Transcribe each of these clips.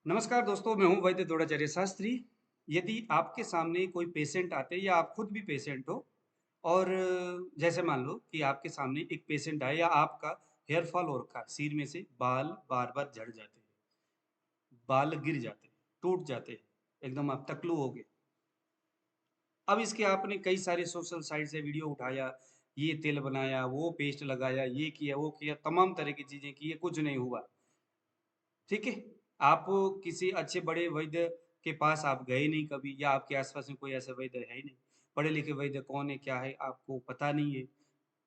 नमस्कार दोस्तों, मैं हूं वैद्य द्रोणाचार्य शास्त्री। यदि आपके सामने कोई पेशेंट आते या आप खुद भी पेशेंट हो और जैसे मान लो कि आपके सामने एक पेशेंट आए या आपका हेयर फॉल हो रखा है, सिर में से बाल बार बार झड़ जाते हैं, बाल गिर जाते हैं, टूट जाते हैं, एकदम आप टकलू हो गए। अब इसके आपने कई सारे सोशल साइट से वीडियो उठाया, ये तेल बनाया, वो पेस्ट लगाया, ये किया वो किया, तमाम तरह की चीजें की, कुछ नहीं हुआ। ठीक है। आप किसी अच्छे बड़े वैद्य के पास आप गए नहीं कभी, या आपके आसपास में कोई ऐसा वैद्य है ही नहीं। पढ़े लिखे वैद्य कौन है क्या है आपको पता नहीं है।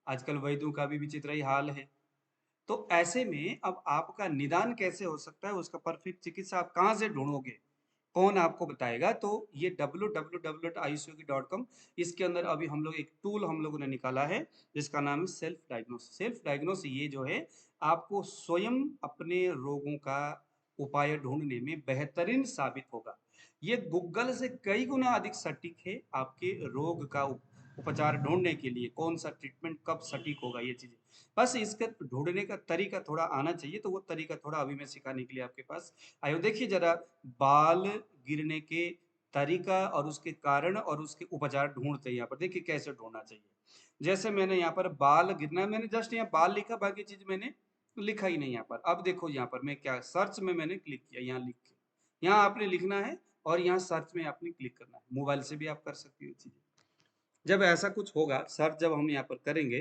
आजकल वैद्यों का भी विचित्र ही हाल है। तो ऐसे में अब आपका निदान कैसे हो सकता है, उसका परफेक्ट चिकित्सा आप कहाँ से ढूंढोगे, कौन आपको बताएगा? तो ये www.ayushyogi.com, इसके अंदर अभी हम लोग एक टूल हम लोगों ने निकाला है जिसका नाम है सेल्फ डायग्नोस। सेल्फ डायग्नोस ये जो है आपको स्वयं अपने रोगों का उपाय ढूंढने में बेहतरीन साबित होगा। ये गूगल से कई गुना अधिक सटीक है आपके रोग का उपचार ढूंढने के लिए। कौन सा ट्रीटमेंट कब सटीक होगा, ये चीजें बस इसका ढूंढने का तरीका थोड़ा आना चाहिए। तो वो तरीका थोड़ा अभी मैं सिखाने के लिए आपके पास आयो। देखिए जरा, बाल गिरने के तरीका और उसके कारण और उसके उपचार ढूंढते हैं। यहाँ पर देखिए कैसे ढूंढना चाहिए। जैसे मैंने यहाँ पर बाल गिरना, मैंने जस्ट यहाँ बाल लिखा, बाकी चीज मैंने लिखा ही नहीं यहाँ पर। अब देखो यहाँ पर मैं क्या सर्च में मैंने क्लिक किया, यहाँ लिख के यहाँ आपने लिखना है और यहाँ सर्च में आपने क्लिक करना है। मोबाइल से भी आप कर सकते हो चीजें। जब ऐसा कुछ होगा, सर्च जब हम यहाँ पर करेंगे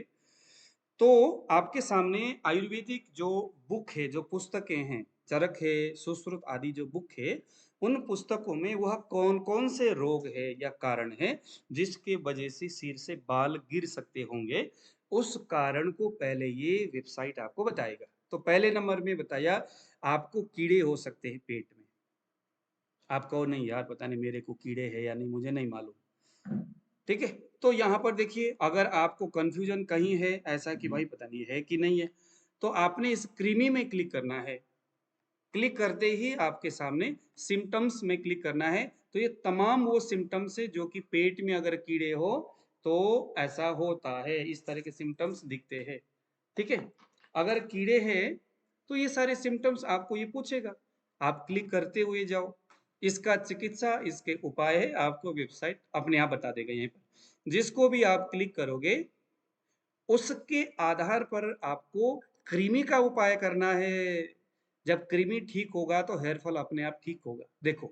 तो आपके सामने आयुर्वेदिक जो बुक है, जो पुस्तकें हैं, चरक है, सुश्रुत आदि जो बुक है, उन पुस्तकों में वह कौन कौन से रोग है या कारण है जिसके वजह से सिर से बाल गिर सकते होंगे, उस कारण को पहले ये वेबसाइट आपको बताएगा। तो पहले नंबर में बताया आपको कीड़े हो सकते हैं पेट में। आप कहो नहीं यार, पता नहीं मेरे को कीड़े हैं या नहीं, मुझे नहीं मालूम। ठीक है। तो यहाँ पर देखिए, अगर आपको कंफ्यूजन कहीं है ऐसा कि भाई पता नहीं है कि नहीं है, तो आपने इस क्रीमी में क्लिक करना है। क्लिक करते ही आपके सामने सिम्टम्स में क्लिक करना है। तो ये तमाम वो सिम्टम्स है जो कि पेट में अगर कीड़े हो तो ऐसा होता है, इस तरह के सिम्टम्स दिखते हैं। ठीक है। अगर कीड़े हैं तो ये सारे सिम्टम्स आपको ये पूछेगा, आप क्लिक करते हुए जाओ। इसका चिकित्सा, इसके उपाय है, आपको वेबसाइट अपने आप बता देगा। यहीं पर जिसको भी आप क्लिक करोगे उसके आधार पर आपको कृमि का उपाय करना है। जब कृमि ठीक होगा तो हेयर फॉल अपने आप ठीक होगा। देखो,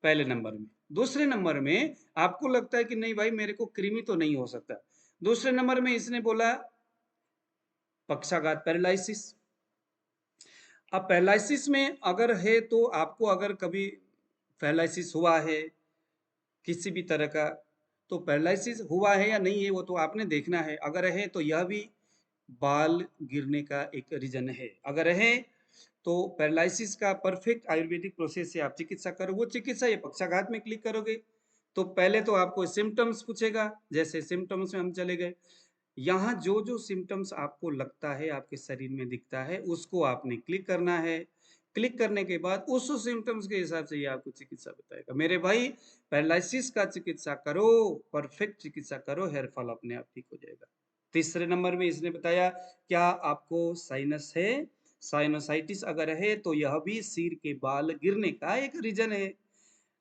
पहले नंबर में। दूसरे नंबर में आपको लगता है कि नहीं भाई मेरे को कृमि तो नहीं हो सकता। दूसरे नंबर में इसने बोला पक्षाघात, पैरालिसिस। अब पैरालिसिस में अगर है तो आपको अगर कभी पैरालिसिस हुआ है किसी भी तरह का, तो पैरालिसिस हुआ है या नहीं है वो तो आपने देखना है। अगर है तो यह भी बाल गिरने का एक रीजन है। अगर है तो पैरालिसिस का परफेक्ट आयुर्वेदिक प्रोसेस से आप चिकित्सा करो। वो चिकित्सा ये पक्षाघात में क्लिक करोगे तो पहले तो आपको सिम्टम्स पूछेगा। जैसे सिम्टम्स में हम चले गए, यहाँ जो जो सिम्टम्स आपको लगता है आपके शरीर में दिखता है उसको आपने क्लिक करना है। क्लिक करने के बाद उस सिम्टम्स के हिसाब से ये आपको चिकित्सा बताएगा। मेरे भाई, पैरालिसिस का चिकित्सा करो, परफेक्ट चिकित्सा करो, हेयर फॉल अपने आप ठीक हो जाएगा। तीसरे नंबर में इसने बताया क्या आपको साइनस है, साइनोसाइटिस अगर है तो यह भी सिर के बाल गिरने का एक रीजन है।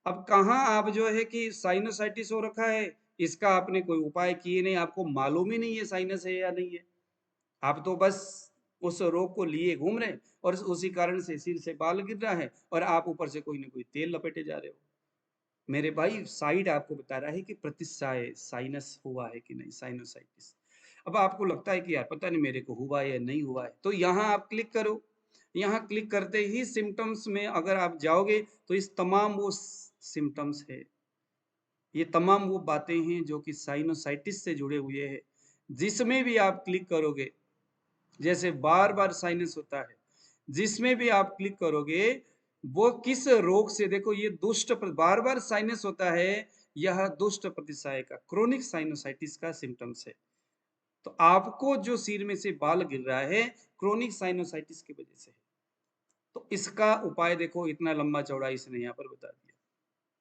अब कहाँ आप जो है कि साइनोसाइटिस हो रखा है, इसका आपने कोई उपाय किए नहीं, आपको मालूम ही नहीं है साइनस है या नहीं है। आप तो बस उस रोग को लिए घूम रहे हैं और उसी कारण से सिर से बाल गिर रहा है और आप ऊपर से कोई ना कोई तेल लपेटे जा रहे हो। मेरे भाई, साइड आपको बता रहा है कि प्रतिसाय साइनस हुआ है कि नहीं, साइनोसाइटिस। अब आपको लगता है कि यार पता नहीं मेरे को हुआ है या नहीं हुआ है, तो यहाँ आप क्लिक करो। यहाँ क्लिक करते ही सिम्टम्स में अगर आप जाओगे तो इस तमाम वो सिम्टम्स है, ये तमाम वो बातें हैं जो कि साइनोसाइटिस से जुड़े हुए हैं। जिसमें भी आप क्लिक करोगे, जैसे बार बार साइनस होता है, जिसमें भी आप क्लिक करोगे वो किस रोग से, देखो ये बार बार साइनस होता है, यह दुष्ट प्रतिसाय का, क्रोनिक साइनोसाइटिस का सिम्टम्स है। तो आपको जो सिर में से बाल गिर रहा है क्रोनिक साइनोसाइटिस की वजह से है। तो इसका उपाय देखो, इतना लंबा चौड़ा इसने यहाँ पर बता दिया।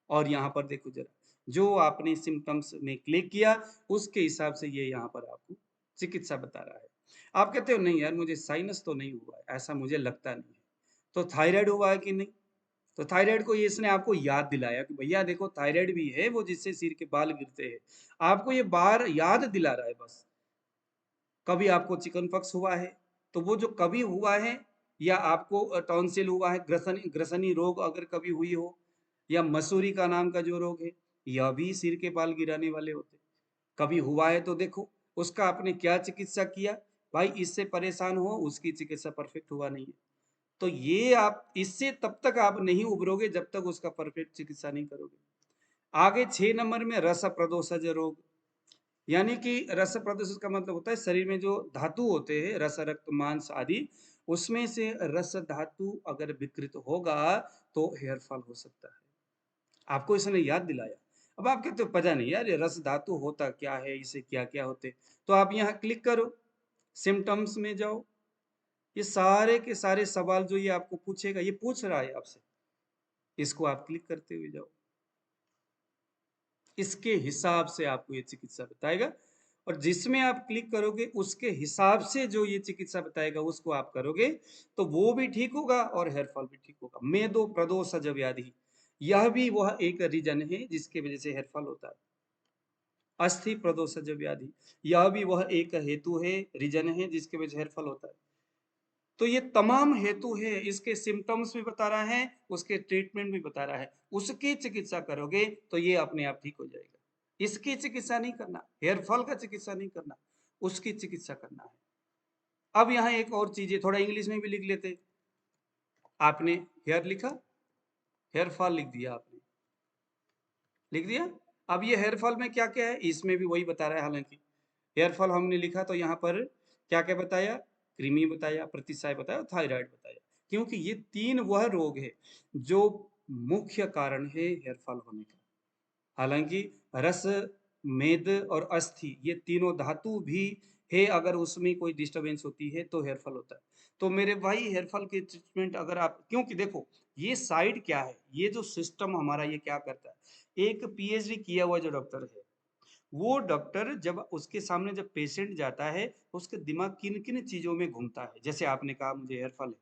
और यहाँ पर देखो जरा, जो आपने सिम्टम्स में क्लिक किया उसके हिसाब से ये यहाँ पर आपको चिकित्सा बता रहा है। आप कहते हो नहीं यार मुझे साइनस तो नहीं हुआ है, ऐसा मुझे लगता नहीं है। तो थायराइड हुआ है कि नहीं? तो थायराइड को ये इसने आपको याद दिलाया कि भैया देखो थायराइड भी है, वो जिससे सिर के बाल गिरते हैं। आपको ये बार याद दिला रहा है बस। कभी आपको चिकन पॉक्स हुआ है, तो वो जो कभी हुआ है, या आपको टॉन्सिल हुआ है, ग्रसनी ग्रसनी रोग अगर कभी हुई हो, या मसूरी का नाम का जो रोग है, यह भी सिर के बाल गिराने वाले होते। कभी हुआ है तो देखो उसका आपने क्या चिकित्सा किया। भाई इससे परेशान हो, उसकी चिकित्सा परफेक्ट हुआ नहीं है। तो ये आप इससे तब तक आप नहीं उभरोगे जब तक उसका परफेक्ट चिकित्सा नहीं करोगे। आगे 6 नंबर में रस प्रदोषज रोग, यानी कि रस प्रदोषज का मतलब होता है शरीर में जो धातु होते हैं, रस रक्त मांस आदि, उसमें से रस धातु अगर विकृत होगा तो हेयर फॉल हो सकता है। आपको इसने याद दिलाया। अब आप कहते हो पता नहीं यार ये रस धातु होता क्या है, इसे क्या क्या होते, तो आप यहाँ क्लिक करो, सिम्टम्स में जाओ। ये सारे के सारे सवाल जो ये आपको पूछेगा, ये पूछ रहा है आपसे, इसको आप क्लिक करते हुए जाओ। इसके हिसाब से आपको ये चिकित्सा बताएगा, और जिसमें आप क्लिक करोगे उसके हिसाब से जो ये चिकित्सा बताएगा उसको आप करोगे, तो वो भी ठीक होगा और हेयर फॉल भी ठीक होगा। मेदो प्रदोषज व्याधि, यह भी वह एक रीजन है जिसके वजह से हेयर फॉल होता है। अस्थि प्रदोषज व्याधि, यह भी वह एक हेतु है, रीजन है जिसके वजह से हेयर फॉल होता है। तो ये तमाम हेतु है, इसके सिम्टम्स भी बता रहा है, उसके ट्रीटमेंट भी बता रहा है। उसकी चिकित्सा करोगे तो ये अपने आप ठीक हो जाएगा। इसकी चिकित्सा नहीं करना, हेयर फॉल का चिकित्सा नहीं करना, उसकी चिकित्सा करना है। अब यहाँ एक और चीज है, थोड़ा इंग्लिश में भी लिख लेते। आपने हेयर लिखा, हेयर फॉल लिख दिया, आपने लिख दिया। अब ये हेयर फॉल में क्या क्या है, इसमें भी वही बता रहा है। हालांकि हेयर फॉल हमने लिखा तो यहाँ पर क्या क्या बताया, कृमि बताया, प्रतिसाय बताया, थायराइड बताया, क्योंकि ये तीन वह रोग है जो मुख्य कारण है हेयर फॉल होने का। हालांकि रस, मेद और अस्थि ये तीनों धातु भी है, अगर उसमें कोई डिस्टरबेंस होती है तो हेयर फॉल होता है। तो मेरे भाई हेयर फॉल की ट्रीटमेंट अगर आप, क्योंकि देखो ये साइड क्या है, ये जो सिस्टम हमारा ये क्या करता है, एक पीएचडी किया हुआ जो डॉक्टर है, वो डॉक्टर जब उसके सामने जब पेशेंट जाता है, उसके दिमाग किन किन चीजों में घूमता है। जैसे आपने कहा मुझे हेयर फॉल है,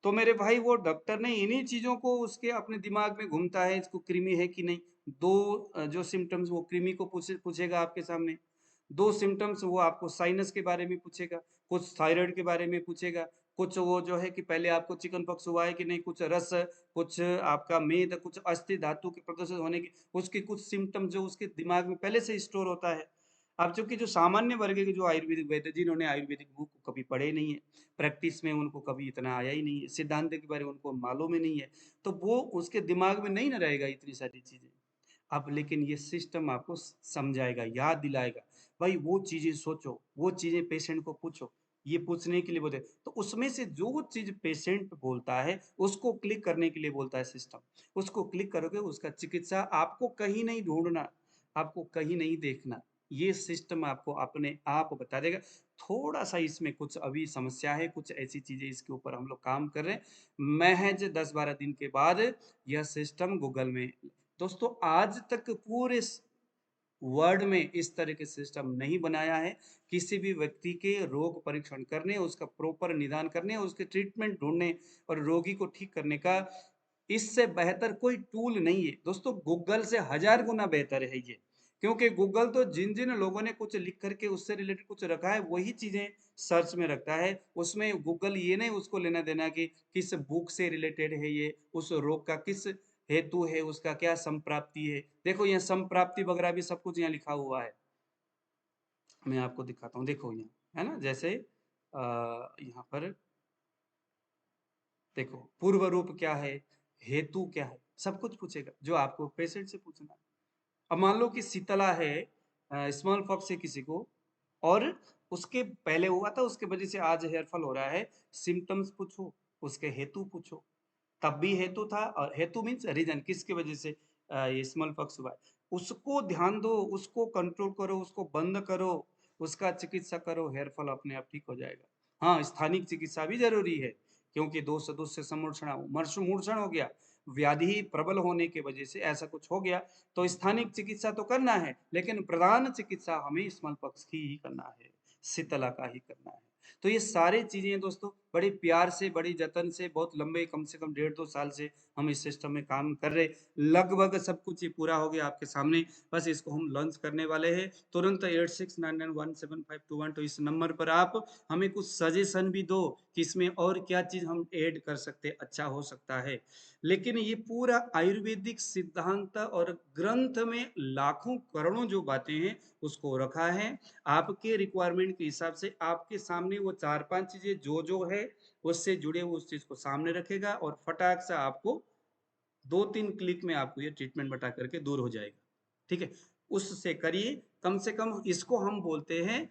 तो मेरे भाई वो डॉक्टर ने इन्हीं चीजों को उसके अपने दिमाग में घूमता है, इसको कृमि है कि नहीं। दो जो सिम्टम्स वो कृमि को पूछेगा आपके सामने, दो सिम्टम्स वो आपको साइनस के बारे में पूछेगा, कुछ थायराइड के बारे में पूछेगा, कुछ वो जो है कि पहले आपको चिकन पॉक्स हुआ है कि नहीं, कुछ रस, कुछ आपका मेद, कुछ अस्थि धातु के प्रदर्शित होने की, उसके कुछ सिम्टम जो उसके दिमाग में पहले से स्टोर होता है। अब चूंकि जो सामान्य वर्ग के जो आयुर्वेदिक वैद्य, जिन्होंने आयुर्वेदिक बुक कभी पढ़े नहीं है, प्रैक्टिस में उनको कभी इतना आया ही नहीं है, सिद्धांत के बारे में उनको मालूम ही नहीं है, तो वो उसके दिमाग में नहीं ना रहेगा इतनी सारी चीजें। अब लेकिन ये सिस्टम आपको समझाएगा, याद दिलाएगा, भाई वो चीजें सोचो, वो चीजें पेशेंट को पूछो, ये पूछने के लिए बोलते हैं। तो उसमें से जो चीज पेशेंट बोलता है उसको क्लिक करने के लिए बोलता है सिस्टम। उसको क्लिक करोगे, उसका चिकित्सा आपको कहीं नहीं ढूंढना, आपको कहीं नहीं देखना, ये सिस्टम आपको अपने आप बता देगा। थोड़ा सा इसमें कुछ अभी समस्या है, कुछ ऐसी चीजें इसके ऊपर हम लोग काम कर रहे हैं। महज 10-12 दिन के बाद यह सिस्टम गूगल में, दोस्तों आज तक पूरे वर्ल्ड में इस तरह के सिस्टम नहीं बनाया है। किसी भी व्यक्ति के रोग परीक्षण करने, उसका प्रॉपर निदान करने, उसके ट्रीटमेंट ढूंढने और रोगी को ठीक करने का इससे बेहतर कोई टूल नहीं है दोस्तों। गूगल से 1000 गुना बेहतर है ये, क्योंकि गूगल तो जिन जिन लोगों ने कुछ लिख करके उससे रिलेटेड कुछ रखा है वही चीजें सर्च में रखता है। उसमें गूगल ये नहीं उसको लेना देना कि किस बुक से रिलेटेड है ये, उस रोग का किस हेतु है, उसका क्या संप्राप्ति है। देखो यहाँ संप्राप्ति वगैरह भी सब कुछ यहाँ लिखा हुआ है। मैं आपको दिखाता हूँ, देखो यहाँ है ना, जैसे यहाँ पर देखो पूर्व रूप क्या है, हेतु क्या है, सब कुछ पूछेगा जो आपको पेशेंट से पूछना है। अब मान लो कि शीतला है, स्मॉल पॉक्स है किसी को, और उसके पहले हुआ था, उसके वजह से आज हेयर फॉल हो रहा है, सिम्टम्स पूछो, उसके हेतु पूछो। तब भी हेतु था, और हेतु मीन्स रीजन, किसकी वजह से ये स्मॉल पॉक्स हुआ है, उसको ध्यान दो, उसको कंट्रोल करो, उसको बंद करो, उसका चिकित्सा करो, हेयर फॉल अपने आप ठीक हो जाएगा। हाँ, स्थानिक चिकित्सा भी जरूरी है, क्योंकि दो सदस्य समूर्छण मूर्छण हो गया, व्याधि प्रबल होने की वजह से ऐसा कुछ हो गया, तो स्थानिक चिकित्सा तो करना है, लेकिन प्रधान चिकित्सा हमें स्मॉल पॉक्स की ही करना है, शीतला का ही करना है। तो ये सारी चीजें दोस्तों बड़े प्यार से, बड़ी जतन से, बहुत लंबे कम से कम 1.5-2 साल से हम इस सिस्टम में काम कर रहे। लगभग सब कुछ ये पूरा हो गया आपके सामने, बस इसको हम लॉन्च करने वाले हैं। तुरंत 8699175212 इस नंबर पर आप हमें कुछ सजेशन भी दो कि इसमें और क्या चीज़ हम ऐड कर सकते, अच्छा हो सकता है। लेकिन ये पूरा आयुर्वेदिक सिद्धांत और ग्रंथ में लाखों करोड़ों जो बातें हैं उसको रखा है। आपके रिक्वायरमेंट के हिसाब से आपके सामने वो 4-5 चीजें जो है उससे जुड़े हुए उस चीज को सामने रखेगा और फटाक से आपको 2-3 क्लिक में आपको ये ट्रीटमेंट बता करके दूर हो जाएगा। ठीक है? उससे करिए, कम से कम इसको हम बोलते हैं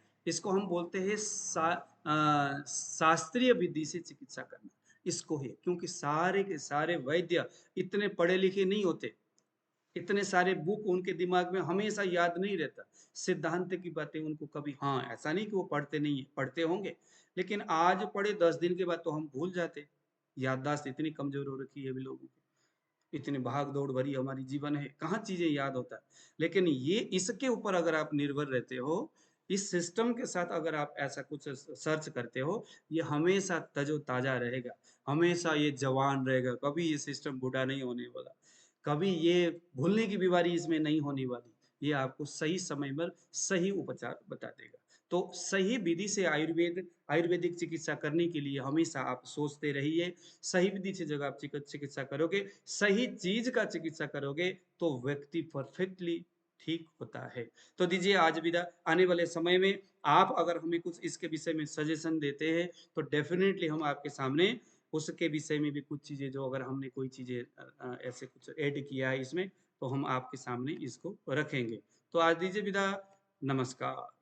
शास्त्रीय विधि से चिकित्सा करना। इसको है, क्योंकि सारे के सारे वैद्य इतने पढ़े लिखे नहीं होते, इतने सारे बुक उनके दिमाग में हमेशा याद नहीं रहता, सिद्धांत की बातें उनको कभी, हाँ ऐसा नहीं कि वो पढ़ते नहीं है, पढ़ते होंगे, लेकिन आज पढ़े 10 दिन के बाद तो हम भूल जाते। याददाश्त इतनी कमजोर हो रखी है अभी लोगों की, इतनी भाग दौड़ भरी हमारी जीवन है, कहाँ चीजें याद होता है। लेकिन ये इसके ऊपर अगर आप निर्भर रहते हो, इस सिस्टम के साथ अगर आप ऐसा कुछ सर्च करते हो, ये हमेशा तजो ताजा रहेगा, हमेशा ये जवान रहेगा, कभी ये सिस्टम बूढ़ा नहीं होने वाला, कभी ये भूलने की बीमारी इसमें नहीं होने वाली। ये आपको सही समय पर सही उपचार बता देगा। तो सही विधि से आयुर्वेदिक चिकित्सा करने के लिए हमेशा आप सोचते रहिए। सही विधि से जब आप चिकित्सा करोगे, सही चीज का चिकित्सा करोगे, तो व्यक्ति परफेक्टली ठीक होता है। तो दीजिए आज विदा। आने वाले समय में आप अगर हमें कुछ इसके विषय में सजेशन देते हैं, तो डेफिनेटली हम आपके सामने उसके विषय में भी कुछ चीजें, जो अगर हमने कोई चीजें ऐसे कुछ ऐड किया है इसमें, तो हम आपके सामने इसको रखेंगे। तो आज दीजिए विदा। नमस्कार।